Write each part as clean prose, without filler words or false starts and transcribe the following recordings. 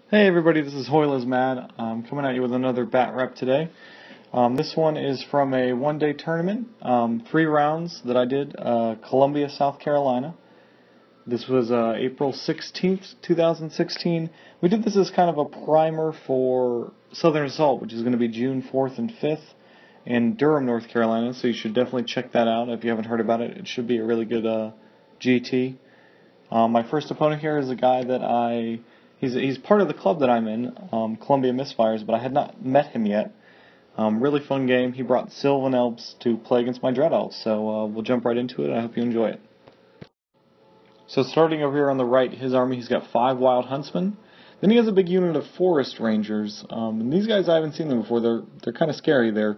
Hey everybody, this is Hoyle is Mad. I'm coming at you with another bat rep today. This one is from a one-day tournament, 3 rounds that I did, Columbia, South Carolina. This was April 16th, 2016. We did this as kind of a primer for Southern Assault, which is going to be June 4th and 5th in Durham, North Carolina, so you should definitely check that out if you haven't heard about it. It should be a really good GT. My first opponent here is a guy that He's part of the club that I'm in, Columbia Misfires, but I had not met him yet. Really fun game. He brought Sylvan Elves to play against my Dread Elves, so we'll jump right into it. I hope you enjoy it. So starting over here on the right, his army, he's got 5 Wild Huntsmen. Then he has a big unit of Forest Rangers. And these guys, I haven't seen them before. They're kind of scary. They're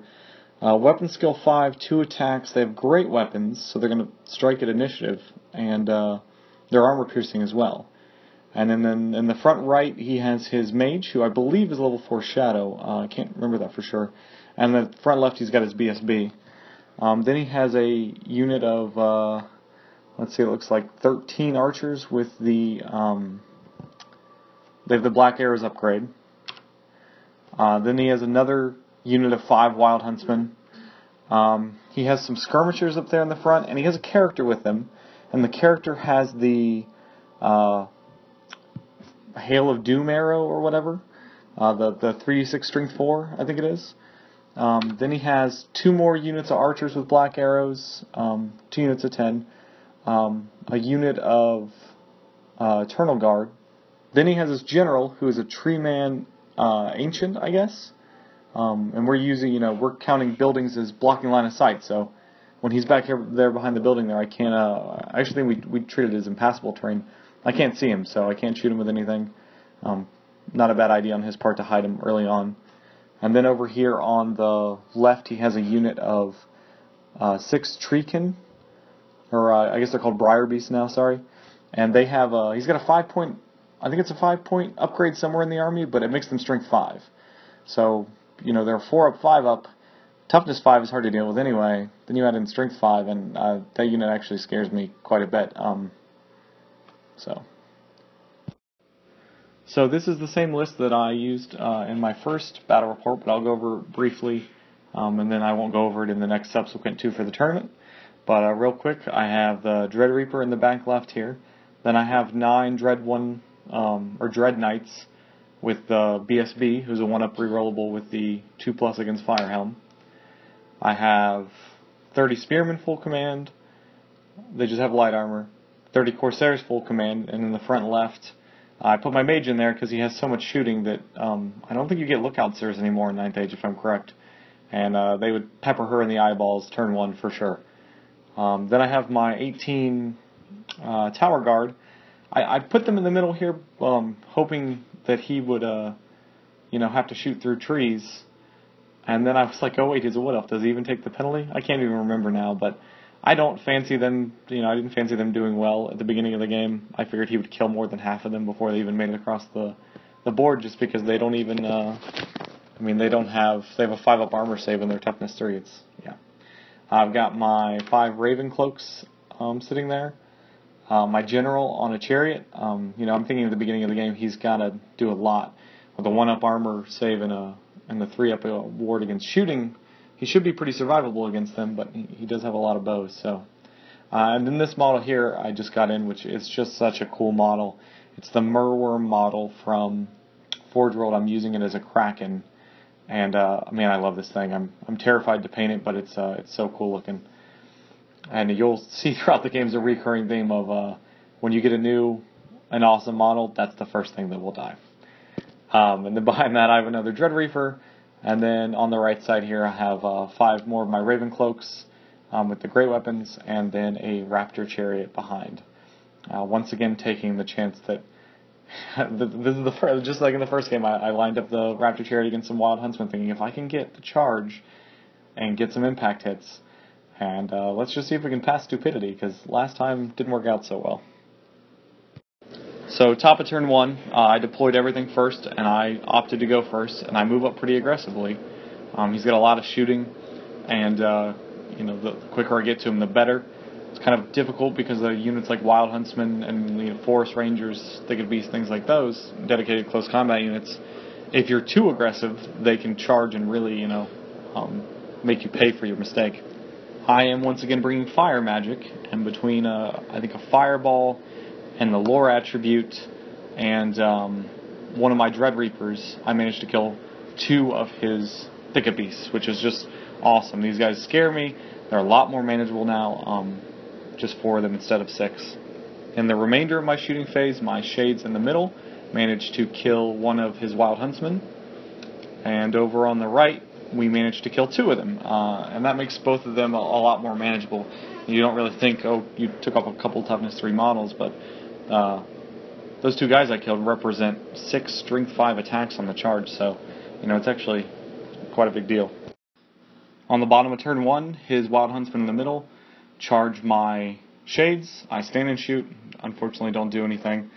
weapon skill 5, 2 attacks. They have great weapons, so they're going to strike at initiative, and they're armor piercing as well. And then in the front right, he has his mage, who I believe is level 4 Shadow. I can't remember that for sure. And the front left, he's got his BSB. Then he has a unit of, let's see, it looks like 13 archers with they have the Black Arrows upgrade. Then he has another unit of 5 Wild Huntsmen. He has some skirmishers up there in the front, and he has a character with him. And the character has the Hail of Doom arrow or whatever, the 3d6 strength 4, I think it is. Then he has 2 more units of archers with black arrows, 2 units of 10, a unit of Eternal Guard. Then he has his general, who is a tree man ancient, I guess. And we're counting buildings as blocking line of sight, so when he's back there behind the building there, I can't, I actually think we treat it as impassable terrain. I can't see him, so I can't shoot him with anything. Not a bad idea on his part to hide him early on. And then over here on the left, he has a unit of 6 Treekin, or I guess they're called Briar Beasts now, sorry. And they have, he's got a 5-point, I think it's a 5-point upgrade somewhere in the army, but it makes them strength 5. So, they're 4 up, 5 up. Toughness 5 is hard to deal with anyway. Then you add in strength 5, and that unit actually scares me quite a bit. So this is the same list that I used in my first battle report, but I'll go over it briefly, and then I won't go over it in the next subsequent 2 for the tournament. But real quick, I have the Dread Reaper in the back left here. Then I have 9 Dread Knights with the BSB, who's a 1-up rerollable with the 2+ against Fire Helm. I have 30 Spearmen full command. They just have light armor. 30 Corsairs full command, and in the front left, I put my mage in there because he has so much shooting that I don't think you get lookout sirs anymore in 9th Age, if I'm correct. And they would pepper her in the eyeballs turn 1 for sure. Then I have my 18 Tower Guard. I put them in the middle here, hoping that he would, have to shoot through trees. And then I was like, oh wait, he's a Wood Elf. Does he even take the penalty? I can't even remember now, but I don't fancy them, I didn't fancy them doing well at the beginning of the game. I figured he would kill more than half of them before they even made it across the board, just because they don't even, they have a 5-up armor save and their toughness 3. I've got my 5 Raven Cloaks sitting there. My general on a chariot, I'm thinking at the beginning of the game he's got to do a lot. With a 1-up armor save and the 3-up ward against shooting, he should be pretty survivable against them, but he does have a lot of bows. So, and then this model here I just got in, which is just such a cool model. It's the Merworm model from Forge World. I'm using it as a Kraken, and man, I love this thing. I'm terrified to paint it, but it's so cool looking. And you'll see throughout the games a recurring theme of when you get an awesome model, that's the first thing that will die. And then behind that, I have another Dread Reaper. And then on the right side here, I have 5 more of my Raven Cloaks with the great weapons, and then a Raptor Chariot behind. Once again, taking the chance that this is just like in the first game, I lined up the Raptor Chariot against some Wild Huntsmen, thinking if I can get the charge and get some impact hits, and let's just see if we can pass stupidity, because last time didn't work out so well. So top of turn 1, I deployed everything first, and I opted to go first, and I move up pretty aggressively. He's got a lot of shooting, and the quicker I get to him, the better. It's kind of difficult because the units like Wild Huntsmen and Forest Rangers, Thicket Beasts, things like those, dedicated close combat units, if you're too aggressive, they can charge and really, make you pay for your mistake. I am once again bringing fire magic, and between, I think, a fireball and the lore attribute and one of my Dread Reapers, I managed to kill 2 of his Thicket Beasts, which is just awesome. These guys scare me. They're a lot more manageable now, just 4 of them instead of 6. In the remainder of my shooting phase, my Shades in the middle managed to kill 1 of his Wild Huntsmen, and over on the right, we managed to kill 2 of them, and that makes both of them a lot more manageable. You don't really think, oh, you took up a couple toughness 3 models, but those 2 guys I killed represent 6 strength 5 attacks on the charge, so it's actually quite a big deal. On the bottom of turn 1, his Wild Huntsman in the middle charge my Shades. I stand and shoot. Unfortunately, don't do anything.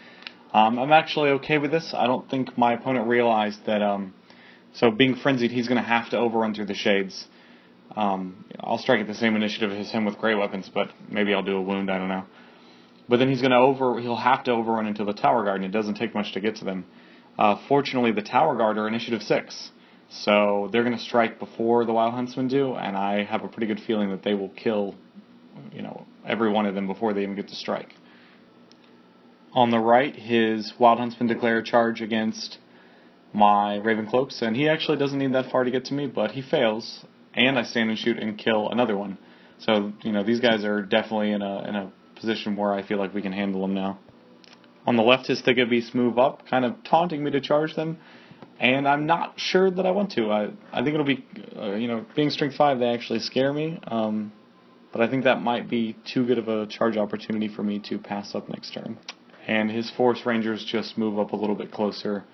I'm actually okay with this. I don't think my opponent realized that. So being frenzied, he's going to have to overrun through the Shades. I'll strike at the same initiative as him with great weapons, but maybe I'll do a wound. I don't know. But then he'll have to overrun into the Tower Guard, and it doesn't take much to get to them. Fortunately, the Tower Guard are initiative 6, so they're going to strike before the Wild Huntsmen do, and I have a pretty good feeling that they will kill, every one of them before they even get to strike. On the right, his Wild Huntsman declare a charge against my Ravencloaks, and he actually doesn't need that far to get to me, but he fails, and I stand and shoot and kill another one. So, these guys are definitely in a position where I feel like we can handle them now. On the left, his Thicket Beasts move up, kind of taunting me to charge them, and I'm not sure that I want to. I think it'll be, being strength 5, they actually scare me, but I think that might be too good of a charge opportunity for me to pass up next turn. And his Forest Rangers just move up a little bit closer.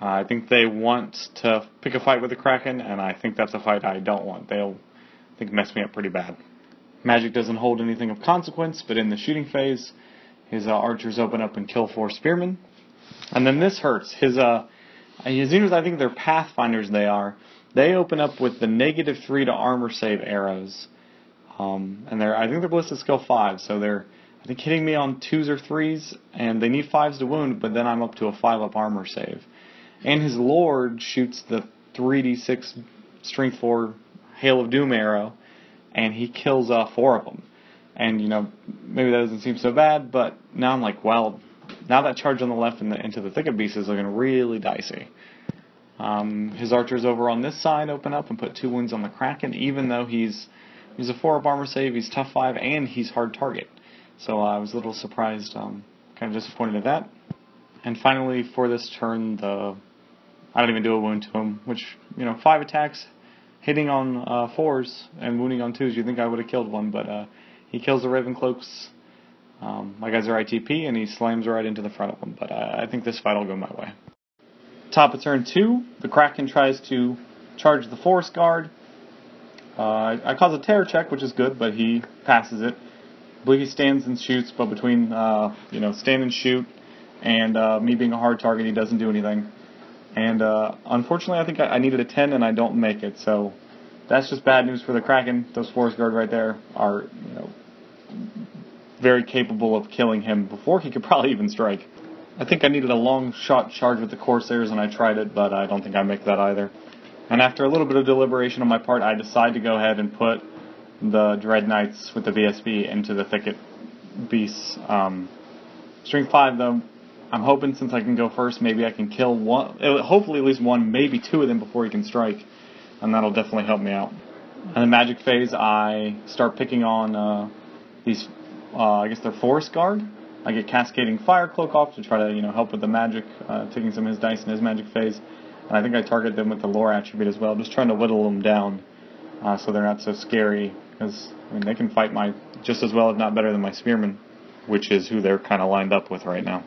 I think they want to pick a fight with the Kraken, and I think that's a fight I don't want. They'll, I think, mess me up pretty bad. Magic doesn't hold anything of consequence, but in the shooting phase, his archers open up and kill 4 spearmen. And then this hurts. His units, I think they're Pathfinders they open up with the -3 to armor save arrows. And I think they're ballistic skill 5, so they're, I think, hitting me on 2s or 3s, and they need 5s to wound, but then I'm up to a 5-up armor save. And his Lord shoots the 3d6 strength 4 Hail of Doom arrow, and he kills 4 of them. And, maybe that doesn't seem so bad, but now I'm like, well, now that charge on the left into the Thicket Beast is looking really dicey. His archers over on this side open up and put 2 wounds on the Kraken, even though he's a 4-up armor save, he's tough 5, and he's hard target. So I was a little surprised, kind of disappointed at that. And finally, for this turn, I don't even do a wound to him, which, 5 attacks, hitting on 4s and wounding on 2s, you'd think I would have killed one, but he kills the Ravencloaks. My guys are ITP, and he slams right into the front of them, but I think this fight will go my way. Top of turn 2, the Kraken tries to charge the Forest Guard. I cause a terror check, which is good, but he passes it. I believe he stands and shoots, but between, stand and shoot and me being a hard target, he doesn't do anything. And unfortunately, I think I needed a 10, and I don't make it, so that's just bad news for the Kraken. Those Forest Guard right there are, very capable of killing him before he could probably even strike. I think I needed a long shot charge with the Corsairs, and I tried it, but I don't think I make that either. And after a little bit of deliberation on my part, I decide to go ahead and put the Dread Knights with the VSB into the Thicket Beasts. Strength 5, though, I'm hoping since I can go first, maybe I can kill one, hopefully at least one, maybe 2 of them before he can strike, and that'll definitely help me out. In the Magic phase, I start picking on these, I guess they're Forest Guard. I get Cascading Fire Cloak off to try to, help with the magic, taking some of his dice in his Magic phase. And I think I target them with the lore attribute as well, just trying to whittle them down so they're not so scary, because they can fight just as well, if not better, than my Spearmen, which is who they're kind of lined up with right now.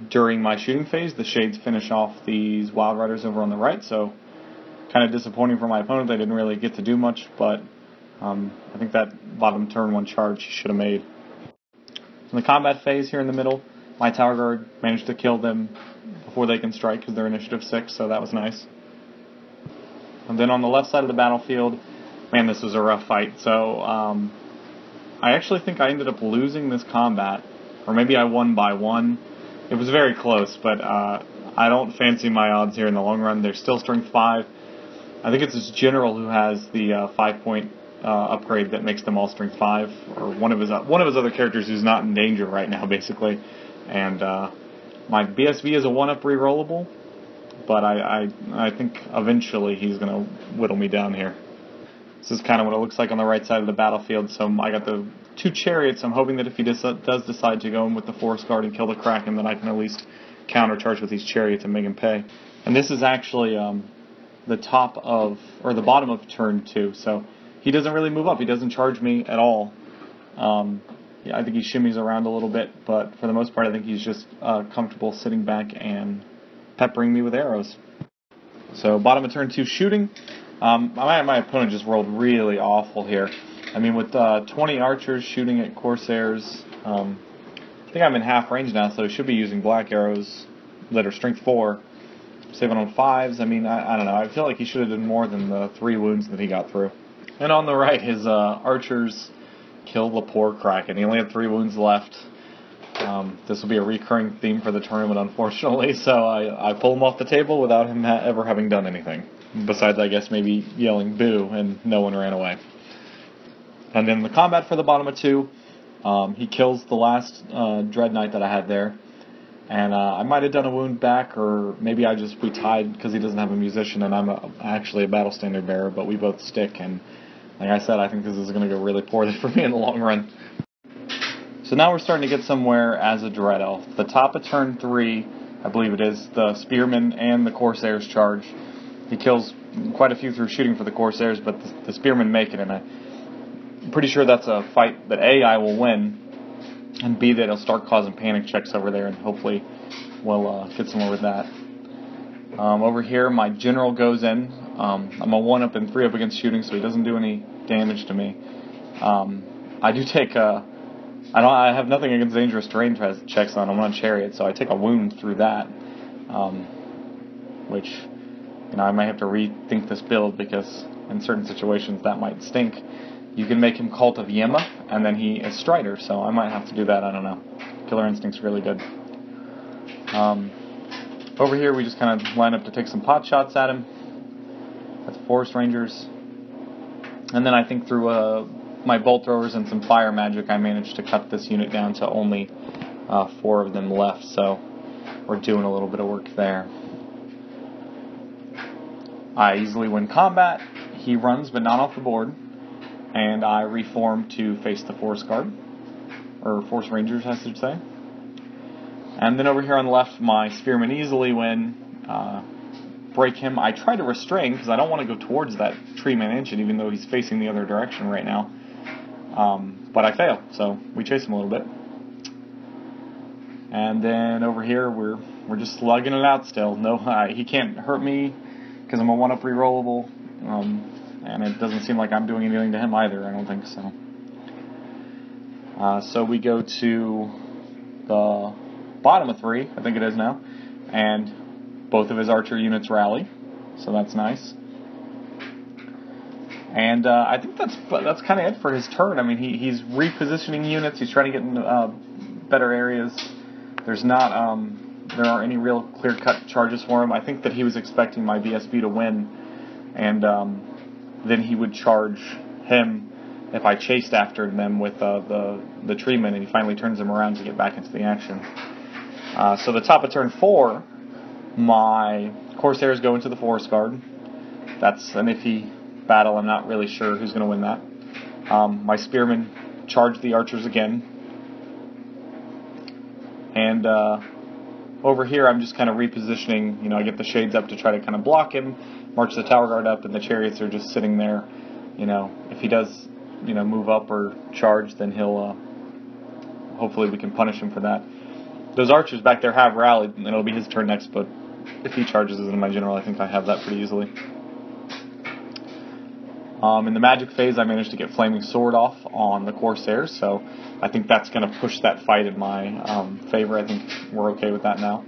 During my shooting phase, the Shades finish off these Wild Riders over on the right, so kind of disappointing for my opponent. They didn't really get to do much, but I think that bottom turn 1 charge he should have made. In the combat phase here in the middle, my Tower Guard managed to kill them before they can strike because they're initiative 6, so that was nice. And then on the left side of the battlefield, man, this was a rough fight. So I actually think I ended up losing this combat, or maybe I won by 1. It was very close, but I don't fancy my odds here in the long run. They're still strength 5. I think it's his general who has the 5-point upgrade that makes them all strength 5, or one of his other characters who's not in danger right now, basically. And my BSV is a 1-up rerollable, but I think eventually he's going to whittle me down here. This is kind of what it looks like on the right side of the battlefield. So I got the 2 chariots. I'm hoping that if he does decide to go in with the Forest Guard and kill the Kraken, then I can at least countercharge with these chariots and make him pay. And this is actually the bottom of turn 2. So he doesn't really move up. He doesn't charge me at all. Yeah, I think he shimmies around a little bit, but for the most part, I think he's just comfortable sitting back and peppering me with arrows. So bottom of turn 2 shooting. My opponent just rolled really awful here. I mean, with 20 archers shooting at Corsairs, I think I'm in half range now, so he should be using black arrows that are strength 4. Saving on 5s. I mean, I don't know. I feel like he should have done more than the 3 wounds that he got through. And on the right, his archers killed the poor Kraken. He only had 3 wounds left. This will be a recurring theme for the tournament, unfortunately, so I pull him off the table without him ever having done anything. Besides, I guess, maybe yelling boo, and no one ran away. And then the combat for the bottom of 2, he kills the last Dread Knight that I had there. And I might have done a wound back, or maybe we tied because he doesn't have a musician, and I'm actually a battle standard bearer, but we both stick. And like I said, I think this is going to go really poorly for me in the long run. So now we're starting to get somewhere as a Dread Elf. The top of turn 3, I believe it is, the Spearmen and the Corsairs charge. He kills quite a few through shooting for the Corsairs, but the Spearmen make it, and I'm pretty sure that's a fight that A, I will win, and B, that it'll start causing panic checks over there, and hopefully we'll get somewhere with that. Over here, my general goes in. I'm a 1-up and 3-up against shooting, so he doesn't do any damage to me. I do take I have nothing against dangerous terrain checks on. I'm on Chariot, so I take a wound through that, which, I might have to rethink this build, because in certain situations that might stink. You can make him Cult of Yema, and then he is Strider, so I might have to do that, I don't know. Killer Instinct's really good. Over here we just kind of line up to take some pot shots at him. That's Forest Rangers. And then I think through my bolt throwers and some fire magic, I managed to cut this unit down to only 4 of them left, so we're doing a little bit of work there. I easily win combat. He runs, but not off the board. And I reform to face the Forest Guard, or Forest Rangers, I should say. And then over here on the left, my Spearmen easily win. Break him. I try to restrain, because I don't want to go towards that tree man ancient, even though he's facing the other direction right now. But I fail, so we chase him a little bit. And then over here, we're just slugging it out still. No, he can't hurt me, because I'm a 1-up rerollable, and it doesn't seem like I'm doing anything to him either, I don't think so. So we go to the bottom of 3, I think it is now, and both of his archer units rally, so that's nice. And I think that's kind of it for his turn. I mean, he's repositioning units, he's trying to get in better areas. There aren't any real clear-cut charges for him. I think that he was expecting my BSB to win, and then he would charge him if I chased after them with the treatment, and he finally turns him around to get back into the action. So the top of turn 4, my Corsairs go into the Forest Guard. That's an iffy battle. I'm not really sure who's going to win that. My Spearmen charge the archers again. And over here, I'm just kind of repositioning. I get the shades up to try to kind of block him, march the tower guard up, and the chariots are just sitting there. If he does, move up or charge, then he'll, hopefully we can punish him for that. Those archers back there have rallied, and it'll be his turn next, but if he charges into my general, I think I have that pretty easily. In the magic phase, I managed to get Flaming Sword off on the Corsairs, so I think that's going to push that fight in my favor. I think we're okay with that now.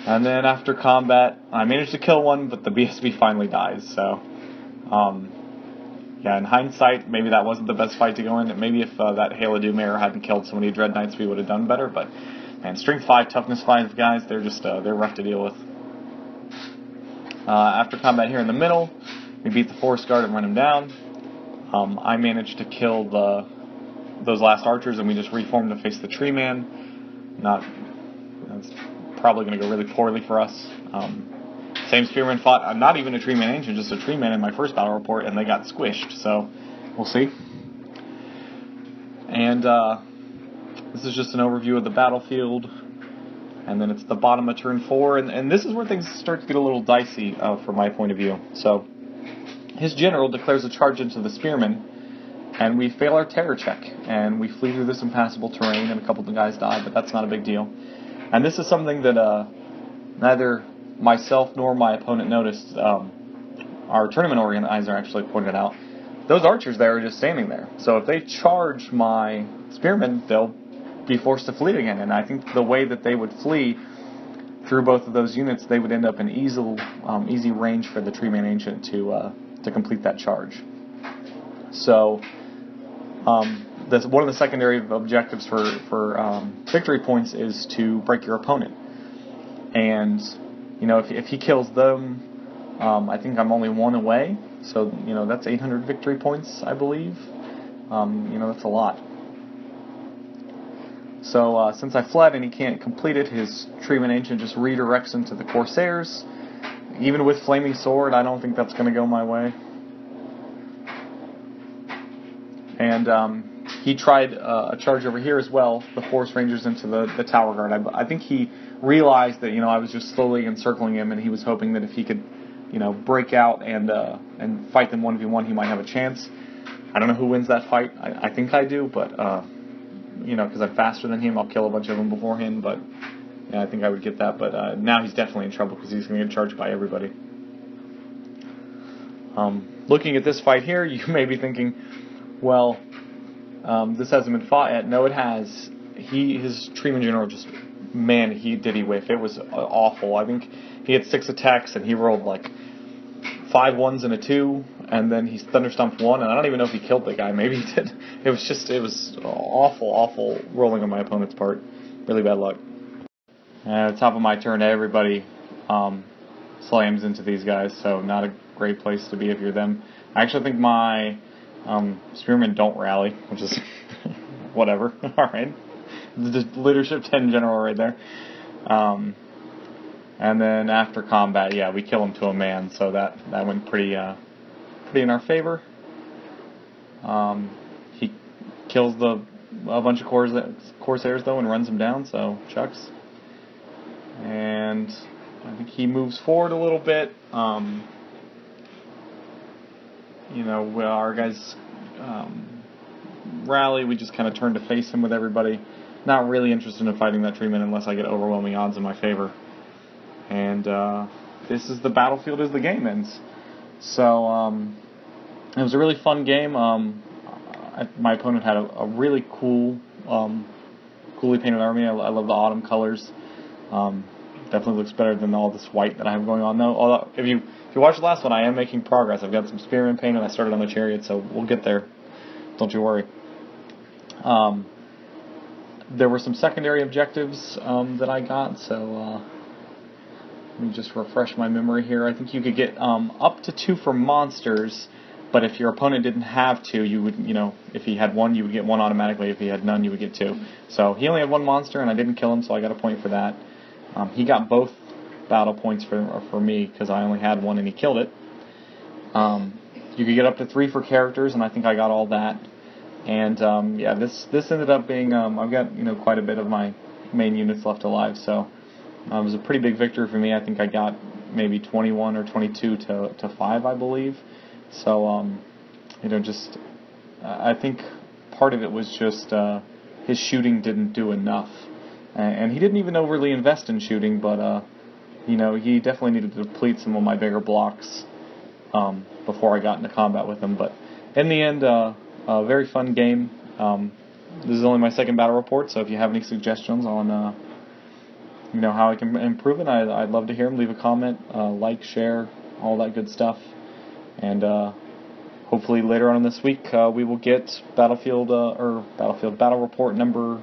And then after combat, I managed to kill one, but the BSB finally dies, so yeah, in hindsight, maybe that wasn't the best fight to go in. Maybe if that Hail of Doom arrow hadn't killed so many Dread Knights, we would have done better. But man, Strength 5, Toughness 5 guys, they're just they're rough to deal with. After combat here in the middle, we beat the Forest Guard and run him down. I managed to kill those last archers, and we just reformed to face the Tree Man. That's probably going to go really poorly for us. Same Spearman fought not even a Tree Man Ancient, just a Tree Man in my first battle report, and they got squished, so we'll see. And this is just an overview of the battlefield, and then it's the bottom of turn 4, and this is where things start to get a little dicey from my point of view. So his general declares a charge into the Spearman, and we fail our terror check, and we flee through this impassable terrain, and a couple of the guys die, but that's not a big deal. And this is something that neither myself nor my opponent noticed. Our tournament organizer actually pointed out. Those archers there are just standing there. So if they charge my Spearmen, they'll be forced to flee again. And I think the way that they would flee through both of those units, they would end up in easy range for the Tree Man Ancient to complete that charge. So one of the secondary objectives for victory points is to break your opponent. And if he kills them, I think I'm only 1 away. So that's 800 victory points, I believe. That's a lot. So since I fled and he can't complete it, his Tree Man Ancient just redirects into the Corsairs. Even with Flaming Sword, I don't think that's going to go my way. And he tried a charge over here as well, the Forest Rangers into the Tower Guard. I think he realized that I was just slowly encircling him, and he was hoping that if he could break out and fight them 1v1, he might have a chance. I don't know who wins that fight. I think I do, but because I'm faster than him, I'll kill a bunch of them beforehand. But yeah, I think I would get that. But now he's definitely in trouble because he's going to get charged by everybody. Looking at this fight here, you may be thinking, well, this hasn't been fought yet. No, it has. His Tree Man General just, man, did he whiff. It was awful. I think he had 6 attacks, and he rolled like 5 1s and a 2, and then he thunderstomped 1, and I don't even know if he killed the guy. Maybe he did. It was awful rolling on my opponent's part. Really bad luck. At the top of my turn, everybody slams into these guys, so not a great place to be if you're them. I actually think my Spearmen don't rally, which is whatever. Alright. The leadership 10 general right there. And then after combat, yeah, we kill him to a man, so that went pretty in our favor. He kills a bunch of Corsairs though and runs them down, so chucks. And I think he moves forward a little bit. Our guys rally. We just kind of turn to face him with everybody. Not really interested in fighting that Tree Man unless I get overwhelming odds in my favor. And this is the battlefield as the game ends. So it was a really fun game. My opponent had a really cool, coolly painted army. I love the autumn colors. Definitely looks better than all this white that I have going on though. Although if you watch the last one, I am making progress. I've got some Spearman paint and I started on the Chariot, so we'll get there. Don't you worry. There were some secondary objectives that I got, so let me just refresh my memory here. I think you could get up to 2 for monsters, but if your opponent didn't have 2, you would, if he had 1, you would get 1 automatically. If he had none, you would get 2. So he only had 1 monster, and I didn't kill him, so I got a point for that. He got both battle points for me because I only had 1 and he killed it. You could get up to 3 for characters, and I think I got all that. And yeah, this ended up being I've got quite a bit of my main units left alive, so it was a pretty big victory for me. I think I got maybe 21 or 22 to 5, I believe. So I think part of it was just his shooting didn't do enough, and he didn't even overly invest in shooting, but he definitely needed to deplete some of my bigger blocks before I got into combat with him. But in the end, a very fun game. This is only my second battle report, so if you have any suggestions on how I can improve it, I'd love to hear them. Leave a comment, like, share, all that good stuff. And hopefully later on this week we will get Battle Report number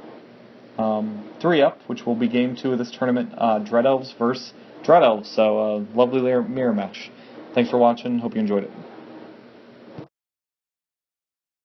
3 up, which will be Game 2 of this tournament, Dread Elves versus Dread Elves. So lovely mirror match. Thanks for watching. Hope you enjoyed it.